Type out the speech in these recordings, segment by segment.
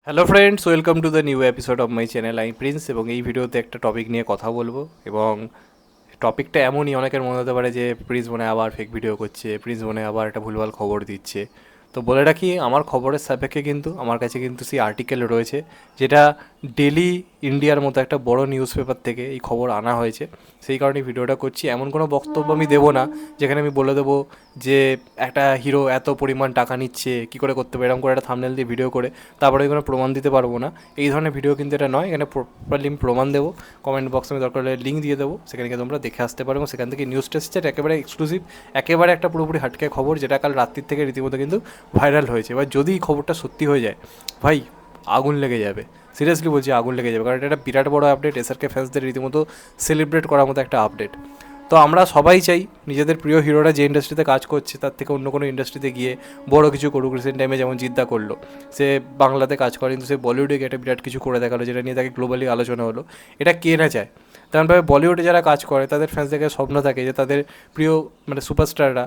Hello friends, welcome to the new episode of my channel. আমি Prince এবং এই ভিডিওতে একটা টপিক নিয়ে কথা বলবো। এবং টপিকটা এমনই, অনেকের মনে হতে পারে যে প্রিন্স মনে হয় আবার ফেক ভিডিও করছে, প্রিন্স মনে হয় আবার একটা ভুলভাল খবর দিচ্ছে। তো বলে রাখি, আমার খবরের সাপেক্ষে কিন্তু আমার কাছে কিন্তু সেই আর্টিকেল রয়েছে, যেটা ডেলি ইন্ডিয়ার মতো একটা বড় নিউজ পেপার থেকে এই খবর আনা হয়েছে। সেই কারণে ভিডিওটা করছি। এমন কোনো বক্তব্য আমি দেবো না যেখানে আমি বলে দেবো যে একটা হিরো এত পরিমাণ টাকা নিচ্ছে, কী করে করতে পারে, এরকম করে একটা থাম্বনেল দিয়ে ভিডিও করে তারপরে কোনো প্রমাণ দিতে পারবো না। এই ধরনের ভিডিও কিন্তু এটা নয়। এখানে প্রপারলি আমি প্রমাণ দেবো। কমেন্ট বক্সে আমি দরকার হলে লিঙ্ক দিয়ে দেবো, সেখানে গিয়ে তোমরা দেখে আসতে পারো। এবং সেখান থেকে নিউজ টেস্টের একেবারে এক্সক্লুসিভ, একেবারে একটা পুরোপুরি হাটকে খবর, যেটা কাল রাত্রির থেকে রীতিমতো কিন্তু ভাইরাল হয়েছে। এবার যদি এই খবরটা সত্যি হয়ে যায়, ভাই আগুন লেগে যাবে। সিরিয়াসলি বলছি, আগুন লেগে যাবে। কারণ এটা একটা বিরাট বড় আপডেট, এসআরকে ফ্যান্সদের রীতিমতো সেলিব্রেট করার মতো একটা আপডেট। তো আমরা সবাই চাই নিজেদের প্রিয় হিরোরা যে ইন্ডাস্ট্রিতে কাজ করছে তার থেকে অন্য কোনো ইন্ডাস্ট্রিতে গিয়ে বড় কিছু করুক। রিসেন্ট টাইমে যেমন জিদ্দা করলো, সে বাংলাতে কাজ করে কিন্তু সে বলিউডে গিয়ে একটা বিরাট কিছু করে দেখালো, যেটা নিয়ে তাকে গ্লোবালি আলোচনা হলো। এটা কে না চায়? তেমনভাবে বলিউডে যারা কাজ করে তাদের ফ্যান্সদের স্বপ্ন থাকে যে তাদের প্রিয় সুপারস্টাররা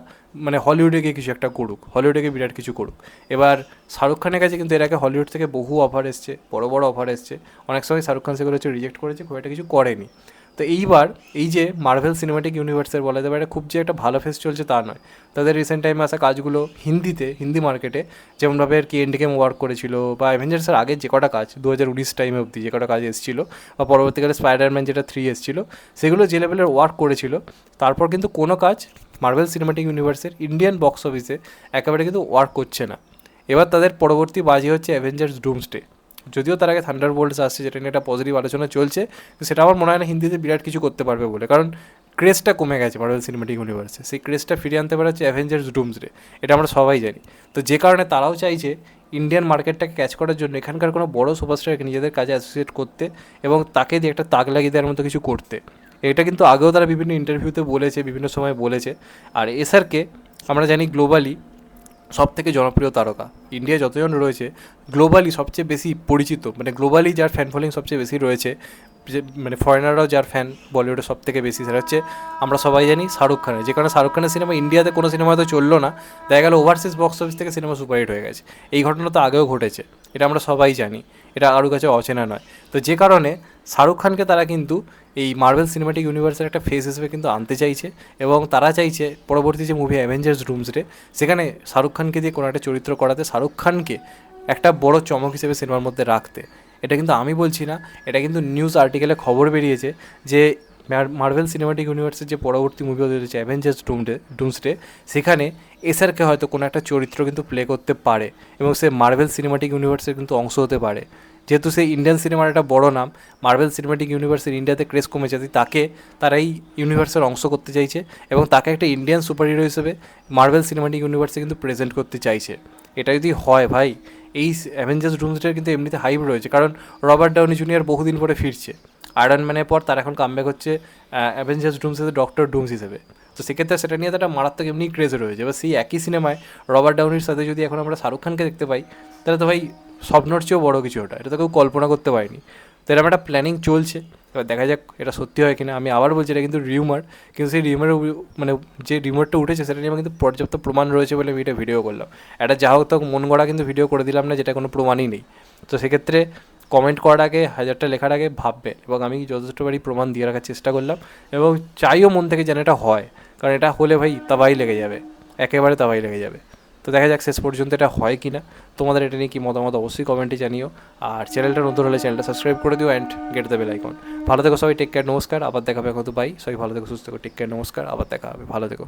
হলিউডে গিয়ে কিছু একটা করুক, হলিউডে গিয়ে বিরাট কিছু করুক। এবার শাহরুখ খানের কাছে কিন্তু এর আগে হলিউড থেকে বহু অফার এসছে, বড় বড় অফার এসছে। অনেক সময় শাহরুখ খান সেগুলো হচ্ছে রিজেক্ট করেছে, খুব একটা কিছু করেনি। তো এইবার এই যে মার্ভেল সিনেমাটিক ইউনিভার্সের বলা যাবে, এটা খুব যে একটা ভালো ফেস চলছে তা নয়। তাদের রিসেন্ট টাইমে আসা কাজগুলো হিন্দি মার্কেটে যেমনভাবে আর কি এন্ড গেম ওয়ার্ক করেছিল, বা অ্যাভেঞ্জার্সের আগের যে কটা কাজ 2019 টাইমে অবধি যে কটা কাজ এসেছিলো, বা পরবর্তীকালে স্পাইডারম্যান যেটা 3 এসেছিলো, সেগুলো যে লেভেলের ওয়ার্ক করেছিল, তারপর কিন্তু কোনো কাজ মার্ভেল সিনেমাটিক ইউনিভার্সের ইন্ডিয়ান বক্স অফিসে একেবারে কিন্তু ওয়ার্ক করছে না। এবার তাদের পরবর্তী বাজি হচ্ছে অ্যাভেঞ্জার্স ডুমসডে। যদিও তার আগে থান্ডারবোল্টস আসছে, যেটা নিয়ে একটা পজিটিভ আলোচনা চলছে, সেটা আমার মনে হয় না হিন্দিতে বিরাট কিছু করতে পারবে বলে। কারণ ক্রেজটা কমে গেছে মার্ভেল সিনেমাটিক ইউনিভার্সে। সেই ক্রেজটা ফিরিয়ে আনতে পারে হচ্ছে অ্যাভেঞ্জার্স ডুমসডে। এটা আমরা সবাই জানি। তো যে কারণে তারাও চাইছে ইন্ডিয়ান মার্কেটটাকে ক্যাচ করার জন্য এখানকার কোনো বড় সুপারস্টারকে নিজেদের কাজে অ্যাসোসিয়েট করতে এবং তাকে দিয়ে একটা তাক লাগিয়ে দেওয়ার মতো কিছু করতে। এটা কিন্তু আগেও তারা বিভিন্ন ইন্টারভিউতে বলেছে, বিভিন্ন সময় বলেছে। আর এসআরকে আমরা জানি গ্লোবালি সব থেকে জনপ্রিয় তারকা। ইন্ডিয়া যতজন রয়েছে গ্লোবালি সবচেয়ে বেশি পরিচিত, গ্লোবালি যার ফ্যান ফলোয়িং সবচেয়ে বেশি রয়েছে, যে ফরেনাররাও যার ফ্যান বলিউডে সব থেকে বেশি, সেটা হচ্ছে আমরা সবাই জানি শাহরুখ খানের। যে কারণে শাহরুখ খানের সিনেমা ইন্ডিয়াতে কোনো সিনেমা হয়তো চললো না, দেখা গেল ওভারসিজ বক্স অফিস থেকে সিনেমা সুপারহিট হয়ে গেছে। এই ঘটনা তো আগেও ঘটেছে, এটা আমরা সবাই জানি, এটা কারোর কাছে অচেনা নয়। তো যে কারণে শাহরুখ খানকে তারা কিন্তু এই মার্ভেল সিনেমাটিক ইউনিভার্সের একটা ফেস হিসেবে কিন্তু আনতে চাইছে। এবং তারা চাইছে পরবর্তী যে মুভি অ্যাভেঞ্জার্স ডুমসডে, সেখানে শাহরুখ খানকে দিয়ে কোনো একটা চরিত্র করাতে, শাহরুখ খানকে একটা বড় চমক হিসেবে সিনেমার মধ্যে রাখতে। এটা কিন্তু আমি বলছি না, এটা কিন্তু নিউজ আর্টিকেলে খবর বেরিয়েছে যে মার্ভেল সিনেমাটিক ইউনিভার্সের যে পরবর্তী মুভি হতে চলেছে অ্যাভেঞ্জার্স ডুমসডে, সেখানে এসআরকে হয়তো কোনো একটা চরিত্র কিন্তু প্লে করতে পারে এবং সে মার্ভেল সিনেমাটিক ইউনিভার্সের কিন্তু অংশ হতে পারে। যেহেতু সেই ইন্ডিয়ান সিনেমার একটা বড় নাম, মার্ভেল সিনেমাটিক ইউনিভার্সের ইন্ডিয়াতে ক্রেজ কমেছে, তাকে তারা এই ইউনিভার্সের অংশ করতে চাইছে এবং তাকে একটা ইন্ডিয়ান সুপার হিরো হিসেবে মার্ভেল সিনেমাটিক ইউনিভার্সে কিন্তু প্রেজেন্ট করতে চাইছে। এটা যদি হয় ভাই, এই অ্যাভেঞ্জার্স ডুমসডের কিন্তু এমনিতে হাইপ রয়েছে, কারণ রবার্ট ডাউনি জুনিয়র বহুদিন পরে ফিরছে। আয়রন ম্যানের পর তার এখন কামব্যাক হচ্ছে অ্যাভেঞ্জার্স ডুমসে ডক্টর ডুমস হিসেবে। তো সেক্ষেত্রে সেটা নিয়ে তো একটা মারাত্মক এমনি ক্রেজ রয়েছে। এবার সেই একই সিনেমায় রবার্ট ডাউনির সাথে যদি এখন আমরা শাহরুখ খানকে দেখতে পাই, তাহলে তো ভাই স্বপ্নর চেয়েও বড়ো কিছু ওটা, এটা তো কেউ কল্পনা করতে পারেনি। তো এরকম একটা প্ল্যানিং চলছে, এবার দেখা যাক এটা সত্যি হয় কিনা। আমি আবার বলছি, এটা কিন্তু রিউমার, কিন্তু সেই রিউমারের যে রিউমারটা উঠেছে সেটা নিয়ে আমার কিন্তু পর্যাপ্ত প্রমাণ রয়েছে বলে আমি এটা ভিডিও করলাম। এটা যা হোক, তো মন গড়া কিন্তু ভিডিও করে দিলাম না, যেটা কোনো প্রমাণই নেই। তো সেক্ষেত্রে কমেন্ট করার আগে, হাজারটা লেখার আগে ভাববে, এবং আমি যথেষ্টবারই প্রমাণ দিয়ে রাখার চেষ্টা করলাম এবং চাইও মন থেকে যেন এটা হয়। কারণ এটা হলে ভাই তাবাই লেগে যাবে, একেবারে তাবাই লেগে যাবে। তো দেখা যাক শেষ পর্যন্ত এটা হয় কি না। তোমাদের এটা নিয়ে কি মতামত অবশ্যই কমেন্টে জানিও। আর চ্যানেলটা নতুন হলে চ্যানেলটা সাবস্ক্রাইব করে দিও and get the bell icon. ভালো থেকো সবাই, টেক কেয়ার, নমস্কার, আবার দেখা হবে। কত বাই, সবাই ভালো থেকো, সুস্থ থেকো, টেক কেয়ার, নমস্কার, আবার দেখা হবে, ভালো থেকো।